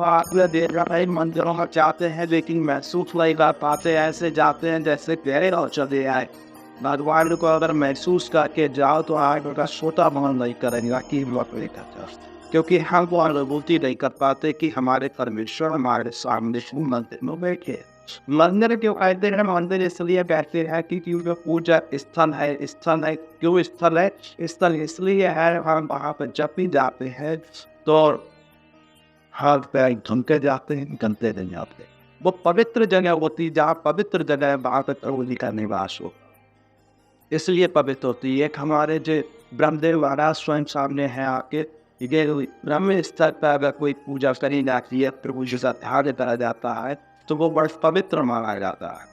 आपने देखा है मंदिरों में जाते हैं लेकिन महसूस नहीं कर पाते, ऐसे जाते हैं जैसे गहरे और चले आए। भगवान को अगर महसूस करके जाओ तो आपका छोटा मन नहीं करेगा कि वक्त नहीं करता, क्योंकि हम वो अनुभूति नहीं कर पाते कि हमारे परमेश्वर हमारे सामने मंदिर में बैठे हैं। मंदिर क्यों कहते हैं? मंदिर इसलिए कहते हैं क्योंकि वो पूजा स्थल है। स्थल है क्यों? स्थल है स्थल इसलिए है, हम वहाँ पर जब भी जाते हैं तो हाथ पैर धुल के जाते हैं, गंदे नहीं जाते। वो पवित्र जगह होती है, जहाँ पवित्र जगह है वहाँ पर प्रभु जी का निवास हो, इसलिए पवित्र होती है। एक हमारे जो ब्रह्मदेव महाराज स्वयं सामने है आके, ये ब्रह्म स्तर पर अगर कोई पूजा करी जाती है, प्रभु जी का ध्यान करा जाता है, तो वो बड़ा पवित्र माना जाता है,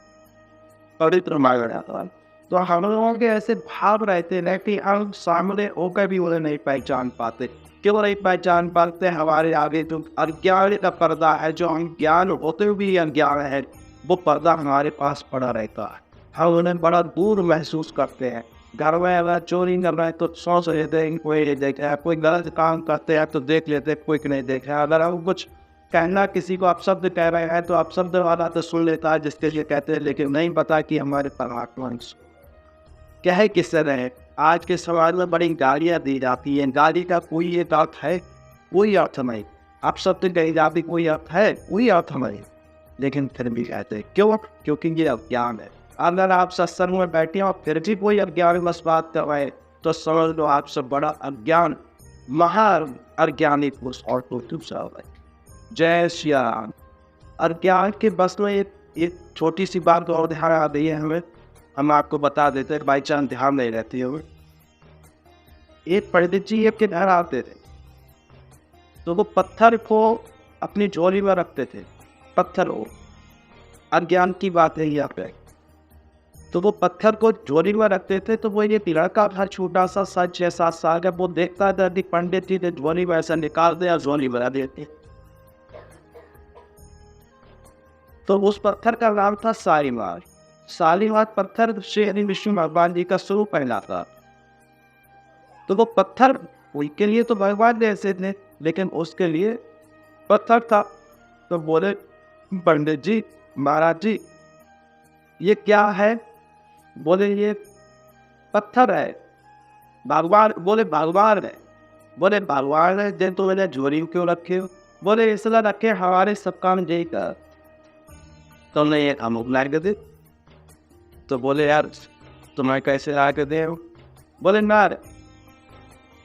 पवित्र माना जाता है। तो हम लोगों के ऐसे भाव रहते हैं कि हम सामने होकर भी उन्हें नहीं पहचान पाते। क्यों नहीं पहचान पाते? हमारे आगे जो अज्ञान का पर्दा है, जो हम ज्ञान होते हुए भी अज्ञान है, वो पर्दा हमारे पास पड़ा रहता है। हम उन्हें बड़ा दूर महसूस करते हैं। घर में अगर चोरी कर रहे हैं तो सोच लेते हैं कोई नहीं देख रहा है, कोई गलत काम करते हैं तो देख लेते हैं कोई नहीं देख रहा है। अगर हम कुछ कहना किसी को अपशब्द कह रहे हैं तो अपशब्द वाला तो सुन लेता है जिसके लिए कहते हैं, लेकिन नहीं पता कि हमारे परमात्मा क्या है, किससे रहे। आज के समाज में बड़ी गालियाँ दी जाती हैं, गाली का कोई एक अर्थ है? कोई अर्थ नहीं। अपशब्द कही जाती कोई अर्थ है? कोई अर्थ नहीं। लेकिन फिर भी कहते हैं, क्यों? क्योंकि ये अज्ञान है। अगर आप सत्संग में बैठे और फिर भी कोई अज्ञान बस बात कर रहे तो समझ लो आपसे बड़ा अज्ञान, महा अज्ञानी पुरुष और तो दूसरा है। जय श्री राम। अज्ञान के बस में एक छोटी सी बात और ध्यान आ रही है हमें, हम आपको बता देते हैं, बाई चांस ध्यान नहीं रहती है। एक पंडित जी एक के घर आते थे, तो वो पत्थर को अपनी झोली में रखते थे। पत्थर हो, अज्ञान की बात है यहाँ पे। तो वो पत्थर को झोली में रखते थे, तो वो ये लड़का था छोटा सा 6-7 साल का, वो देखता था कि पंडित जी ने झोली में ऐसा निकाल दिया, झोली बना देते। तो उस पत्थर का नाम था शालीमार। शालीमार पत्थर श्री विष्णु भगवान जी का स्वरूप कहलाता। तो वो पत्थर उनके लिए तो भगवान जैसे थे, लेकिन उसके लिए पत्थर था। तो बोले पंडित जी, महाराज जी, ये क्या है? बोले ये पत्थर है। भगवान? बोले भगवान है। बोले भगवान है जब तो मैंने झोली क्यों रखे हो? बोले इसलिए रखे हमारे सब काम यही कर। तो नहीं एक हम ला के दे। तो बोले यार तुम्हें कैसे ला के दे? बोले ना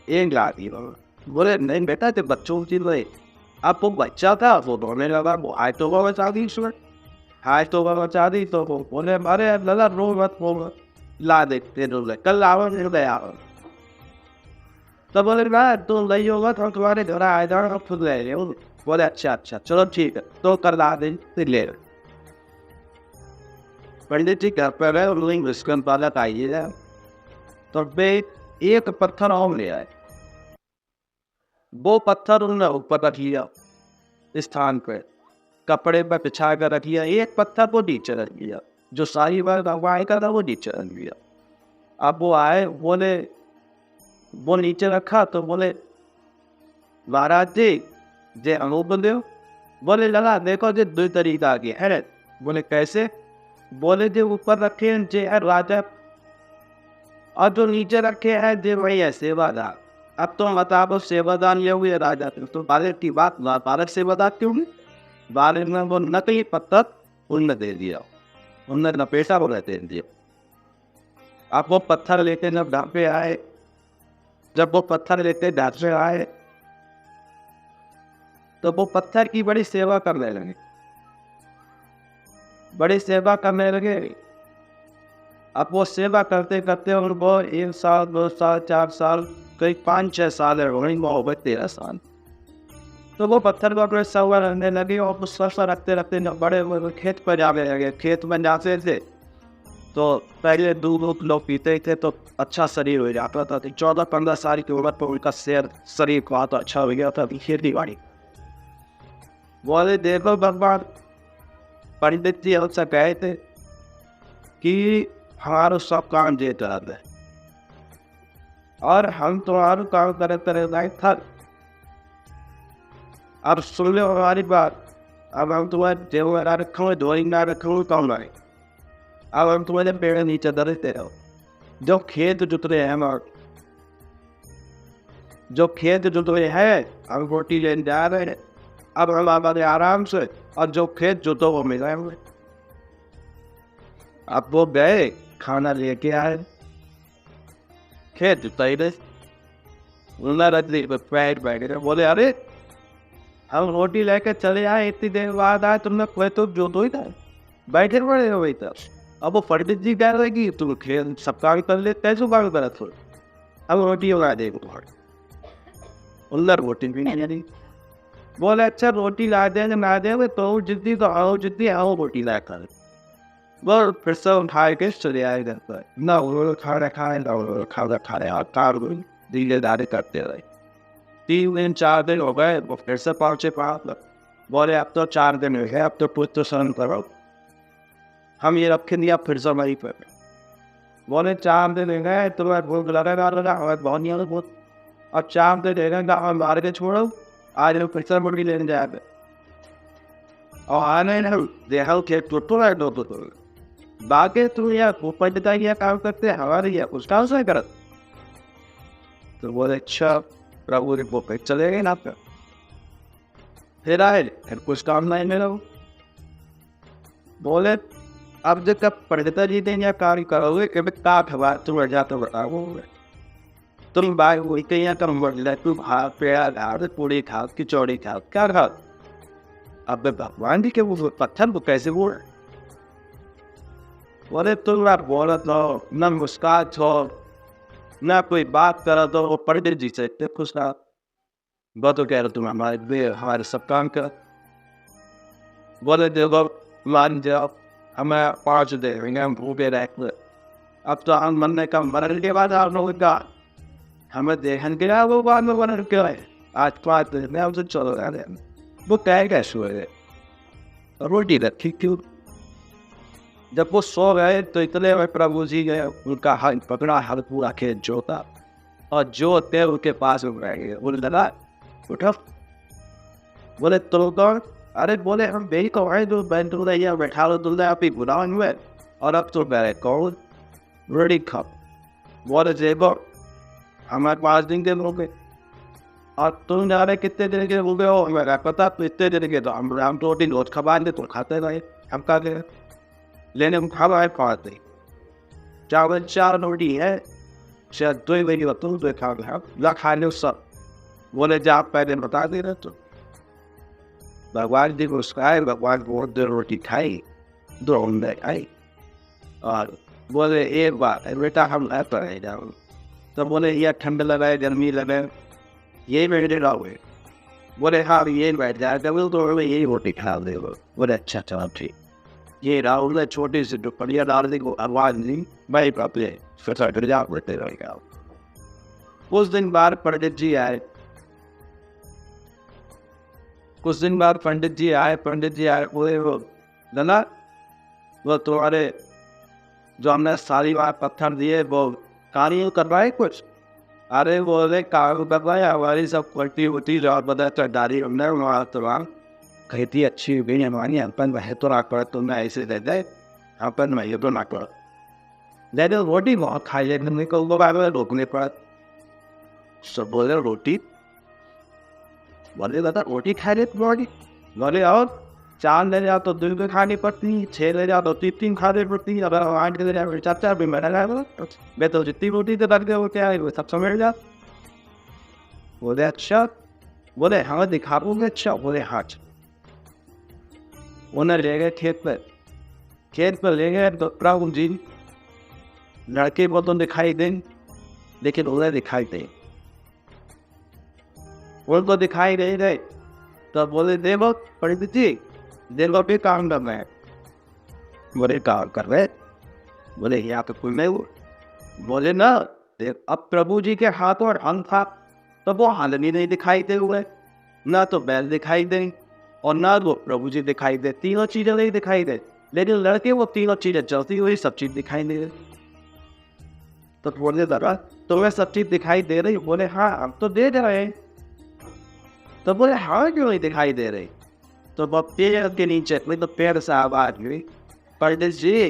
एक ला दी। बोले नहीं बेटा, तो बच्चों की भाई, अब वो बच्चा था वो रोने लगा, वो आज तो वो बचा दी इसमें, आज तो वो बचा दी। तो वो बोले अरे लला रो मत, रो ला देखते रो, कल आओ फिर ले आओ। तो बोले ना तो नहीं होगा तो तुम्हारे घर आ जाओ, खुद ले रहे हो। बोले अच्छा अच्छा चलो ठीक है, तो कर ला दे फिर ले। पंडित जी घर पर है, विस्कन पालक आइए। तो वे एक पत्थर और ले आए। वो पत्थर उन्होंने ऊपर रख लिया स्थान पर, कपड़े पर बिछा कर रख लिया। एक पत्थर को नीचे रख लिया, जो सारी बार भगवान का था वो नीचे रख लिया। अब वो आए, बोले वो नीचे रखा तो बोले महाराज जी जे अनूप देव। बोले लगा देखो जे दो तरीका की है। बोले कैसे? बोले जो ऊपर रखे हैं जे है राजा, और जो नीचे रखे हैं जे वही है सेवादार। अब तो बताओ सेवादार ये हुए राजा, तो भारत की बात, भारत सेवादार क्यों नहीं? भारत में वो नकली पत्थर उनने दे दिया, उनने लपेटा को दे दिया। अब वो पत्थर लेके जब घर पे आए, जब वो पत्थर लेते घर पे आए तो वो पत्थर की बड़ी सेवा करने लगे, बड़ी सेवा करने लगे। अब वो सेवा करते करते उनको 1 साल 2 साल 4 साल कई 5-6 साल हो गई, मोहब्बत 13 साल। तो वो पत्थर को अपने सवा रखने लगे और उस सर रखते रखते बड़े खेत पर जाने लगे। खेत में जाते थे तो पहले दूध लोग पीते थे तो अच्छा शरीर हो जाता था। 14-15 साल की उम्र पर उनका शरीर को तो अच्छा हो गया था। खेती बाड़ी बोले देखो भगवान, पंडित जी हमसे कहे थे कि हमारा सब काम देते रहते और हम तुम्हारा काम करे तरह थक। अब सुन लो हमारी बात। अब हम तुम्हें देवघर ना रखूँ, धोई ना रखूँ, कौन लाए? अब हम तुम्हारे पेड़ नीचे दरते रहो। जो खेत जुत रहे हैं हमारे, जो खेत जुत रहे हैं, हम रोटी लेने जा रहे हैं। अब हम हमारे आराम से, और जो खेत जुतो वो मिला हुए। अब वो गए, खाना लेके आए, खेत जुताई रहे, उन्हें रख दी पैर बैठ गए। बोले अरे हम रोटी लेके चले आए, इतनी देर बाद आए, तुमने खेत तो जोतो ही था, बैठे पड़े हो वही तब। अब वो पंडित जी कह रहे कि तुम खेल सब काम कर ले, कैसे काम करा थोड़ा, अब रोटी बना दे तुम्हारी। उल्लर रोटी भी नहीं दी। बोले अच्छा रोटी ला दे ना दे, तो जितनी तो आओ, जितनी आओ रोटी ला कर। वो फिर से उठा के चले आए घर पर। ना वो खाना खाए, ना वो खाना खाए, और कार धीरे धारे करते रहे। 3 दिन 4 दिन हो गए, वो फिर से पहुंचे पास। बोले अब तो 4 दिन हो गए, अब तो पुत्र शरण करो, हम ये रखे दिया फिर से वहीं पर। बोले 4 दिन हो गए, तुम्हें भूख लगा और बहुत नहीं बहुत, और 4 दिन रहेगा हम मार के छोड़ो, आज लोग फिर से मुर्गी लेने जाए। और आने ना देखो कि तो है दो तो बाकी तुम यार ऊपर बताइए काम करते हैं, हमारे ये कुछ काम से करत। तो बोले अच्छा प्रभु ने वो फिर चले गए ना आपका। फिर आए, फिर कुछ काम नहीं मिला। बोले अब जब तक पंडिता जी ने यह कार्य करोगे कि का खबर तुम जाते बताओ, तुम बाय हुई कहीं तुम बढ़ तू भात पेड़ा घाट पूड़ी खाओ, किचौड़ी खाओ, क्या खाओ? अब भगवान जी के वो पत्थर को कैसे बोल? बोले तुम आप बोलत हो, न मुस्कात हो, न कोई बात करो, तो वो पंडित जी से इतने खुश रहा। वो तो कह रहे तुम हमारे सब काम कर। बोले देखो मान जाओ, हमें 5 दिन हम भूखे रहते, अब तो हम मरने का मरने के बाद आप लोगों का हमें देखने के लिए वो बाद में बना क्यों है? आज 5 दिन में हमसे चलो रहा है। वो कह कैसे हुए रोटी रखी क्यों? जब वो सो गए तो इतने में प्रभु जी गए, उनका हाथ पकड़ा, हाथ पूरा खेत जोता, और जोते उनके पास में रह गए। बोले लगा उठो। बोले तुम कौन? अरे बोले हम बेही को आए, जो बैन तुम रही बैठा लो, तुमने आप ही बुलाओ हुए, और अब तुम कह रहे कौन? रोटी खाओ। बोले जेबो हमारे 5 दिन के लोग, और तुम जा रहे कितने दिन के हो गए हो? मेरा पता तो इतने दिन के, तो हम रोटी रोज खबा दे, तुम खाते रहे, हम खा दे लेने हम खा रहे 5 दिन। चावल 4 रोटी है, शायद 2 महीने तुम 2 खा रहे खा लो सब। बोले जा आप पहले बता दे रहे तो भगवान जी को उसका भगवान को 2 रोटी खाई, 2 अंडे खाई, और बोले एक बात है बेटा हम ऐसा रह जाओ। तो बोले यह ठंड लगा, गर्मी लगे, यही बैठ रहोगे? बोले हाँ ये बैठ जाएगा, तो यही रोटी खा दे। बोले अच्छा चलो ठीक। ये राहुल ने छोटी सी दुपड़िया डाल दी को आवाज नहीं, भाई पापे फिर जा बैठे रहेगा। कुछ दिन बाद पंडित जी आए, कुछ दिन बाद पंडित जी आए, बोले वो दादा वो तुम्हारे जो हमने सारी बार पत्थर दिए वो कार्य कर रहा है कुछ? अरे बोले कार्य कर रहा है, हमारी सब पलटी होती और बता चढ़दारी हमने वहाँ तमाम खेती अच्छी हुई हमारी, अपन वह तो ना पड़ा, तुमने ऐसे दे दे, अपन वही तो ना पड़ा दे दे। रोटी बहुत खाई लेने को रोकने पड़ा। सब बोले रोटी? बोले दादा रोटी खा ले तुम्हारी? बोले और 4 ले जाओ तो 2 खानी पड़ती, 6 ले जाओ तो 3 खानी पड़ती, अगर 8 ले जाओ 4 भी मैंने मैं तो जितनी रोटी तो रख दे क्या है वो सब समझ जा। बोले अच्छा, बोले हाँ दिखा दूंगे। अच्छा बोले हाँ। उन्हें ले गए खेत पर ले गए तो प्रभु जी लड़के को तो दिखाई दें, लेकिन उन्हें दिखाई दे, उनको दिखाई नहीं दे। तो बोले देवो पंडित जी देवो भी काम कर रहे हैं। बोले काम कर रहे? बोले यहाँ पे कोई नहीं। बोले ना देख अब प्रभु जी के हाथों और अंग था, तो वो हालनी नहीं दिखाई दे हुए, ना तो बैल दिखाई दे और ना वो प्रभु जी दिखाई दे, तीनों चीजें नहीं दिखाई दे। लेकिन लड़के वो तीनों चीजें चलती हुई सब चीज दिखाई दे रही। तो बोले दादा तुम्हें सब चीज दिखाई दे रही? बोले हाँ हम तो दे रहे हैं। तो बोले हाँ क्यों नहीं दिखाई दे रही? तो वो पेड़ के नीचे तो पेड़ साहब आ गए, पंडित जी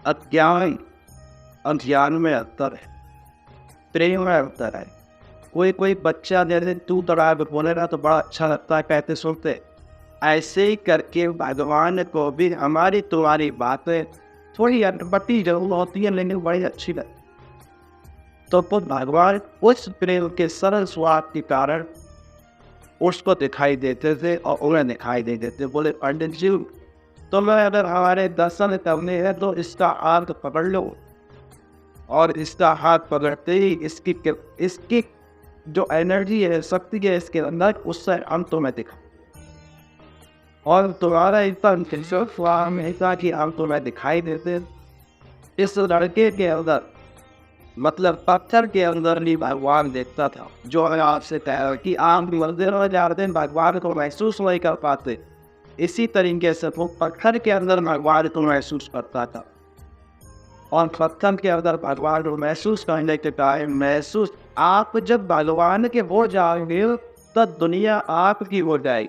अज्ञान अज्ञान में अंतर है, प्रेम में अंतर है। कोई कोई बच्चा जैसे तू तड़ाक बोले ना तो बड़ा अच्छा लगता है, कहते सुनते। ऐसे ही करके भगवान को भी हमारी तुम्हारी बातें थोड़ी अटपटी जरूर होती है लेकिन बड़ी अच्छी लगती। तो वो भगवान उस प्रेम के सरल स्वाद के कारण उसको दिखाई देते थे और उन्हें दिखाई नहीं देते। बोले पंडित जी तुम्हें अगर हमारे दर्शन करने हैं तो इसका हाथ पकड़ लो, और इसका हाथ पकड़ते ही इसकी जो एनर्जी है, शक्ति है इसके अंदर, उससे हम तुम्हें दिखा, और तुम्हारा इतना विश्वास हुआ हमेशा कि हम तुम्हें दिखाई देते। इस लड़के के अंदर मतलब पत्थर के अंदर भी भगवान देखता था। जो मैं आपसे कह रहा कि आप मंदिर में जाते हैं भगवान को महसूस नहीं कर पाते, इसी तरीके से वो पत्थर के अंदर भगवान को महसूस करता था। और पत्थर के अंदर भगवान को महसूस करने के टाइम महसूस आप जब भगवान के हो जाओगे तब दुनिया आपकी हो जाएगी,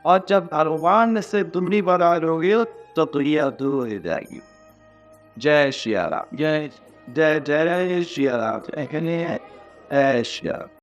और जब भगवान से दूरी बना लोगे तो दुनिया दूर हो जाएगी। जय श्री राम, जय जय जय श्री राम, जय श्री राम।